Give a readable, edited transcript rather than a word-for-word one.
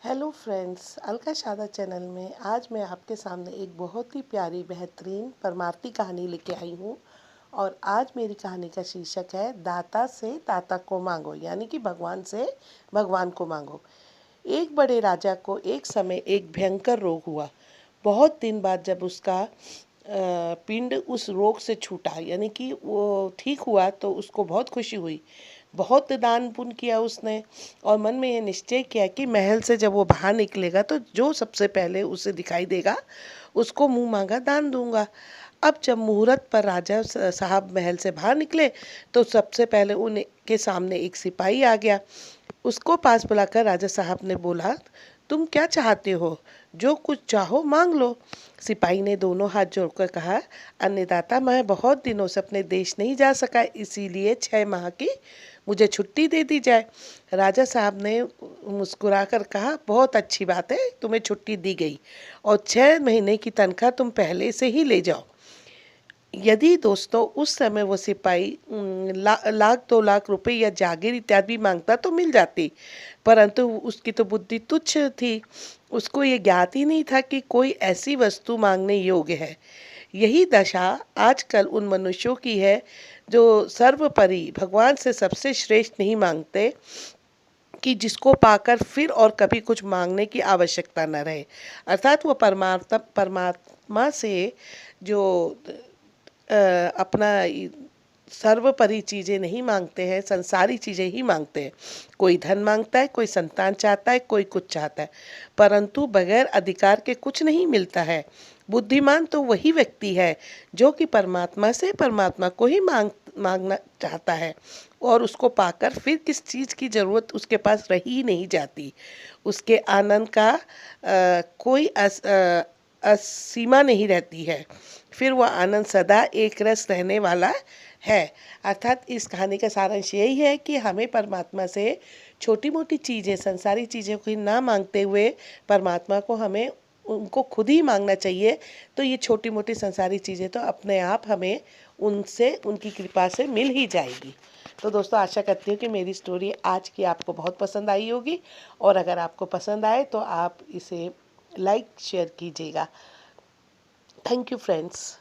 Hello friends, Alka शादा channel में आज मैं आपके सामने एक बहुत ही प्यारी बेहतरीन परमार्थी कहानी लेके आई हूँ। और आज मेरी कहानी का शीर्षक है दाता से दाता को मांगो, यानी कि भगवान से भगवान को मांगो। एक बड़े राजा को एक समय एक भयंकर रोग हुआ। बहुत दिन बाद जब उसका पिंड उस रोग से छूटा, यानी कि वो ठीक हुआ, तो उसको बहुत खुशी हुई। बहुत दान पुण्य किया उसने और मन में ये निश्चय किया कि महल से जब वो बाहर निकलेगा तो जो सबसे पहले उसे दिखाई देगा उसको मुंह मांगा दान दूंगा। अब जब मुहूर्त पर राजा साहब महल से बाहर निकले तो सबसे पहले उनके सामने एक सिपाही आ गया। उसको पास बुलाकर राजा साहब ने बोला, तुम क्या चाहते हो? जो कुछ चाहो मांग लो। सिपाही ने दोनों हाथ जोड़कर कहा, अन्नदाता, मैं बहुत दिनों से अपने देश नहीं जा सका, इसीलिए 6 माह की मुझे छुट्टी दे दी जाए। राजा साहब ने मुस्कुराकर कहा, बहुत अच्छी बात है, तुम्हें छुट्टी दी गई और 6 महीने की तनख्वाह तुम पहले से ही ले जाओ। यदि दोस्तों उस समय वो सिपाही लाख 2 लाख रुपए या जागीर इत्यादि मांगता तो मिल जाती, परंतु उसकी तो बुद्धि तुच्छ थी। उसको ये ज्ञात ही नहीं था कि कोई ऐसी वस्तु मांगने योग्य है। यही दशा आजकल उन मनुष्यों की है जो सर्वोपरि भगवान से सबसे श्रेष्ठ नहीं मांगते, कि जिसको पाकर फिर और कभी कुछ मांगने की आवश्यकता न रहे। अर्थात वो परमात्मा से जो अपना सर्वोपरि चीज़ें नहीं मांगते हैं, संसारी चीज़ें ही मांगते हैं। कोई धन मांगता है, कोई संतान चाहता है, कोई कुछ चाहता है, परंतु बगैर अधिकार के कुछ नहीं मिलता है। बुद्धिमान तो वही व्यक्ति है जो कि परमात्मा से परमात्मा को ही मांगना चाहता है और उसको पाकर फिर किस चीज़ की ज़रूरत उसके पास रही ही नहीं जाती। उसके आनंद का कोई सीमा नहीं रहती है। फिर वह आनंद सदा एक रस रहने वाला है। अर्थात इस कहानी का सारांश यही है कि हमें परमात्मा से छोटी मोटी चीज़ें, संसारी चीज़ें को ना मांगते हुए परमात्मा को हमें उनको खुद ही मांगना चाहिए। तो ये छोटी मोटी संसारी चीज़ें तो अपने आप हमें उनसे, उनकी कृपा से मिल ही जाएगी। तो दोस्तों, आशा करती हूँ कि मेरी स्टोरी आज की आपको बहुत पसंद आई होगी, और अगर आपको पसंद आए तो आप इसे लाइक शेयर कीजिएगा। Thank you friends.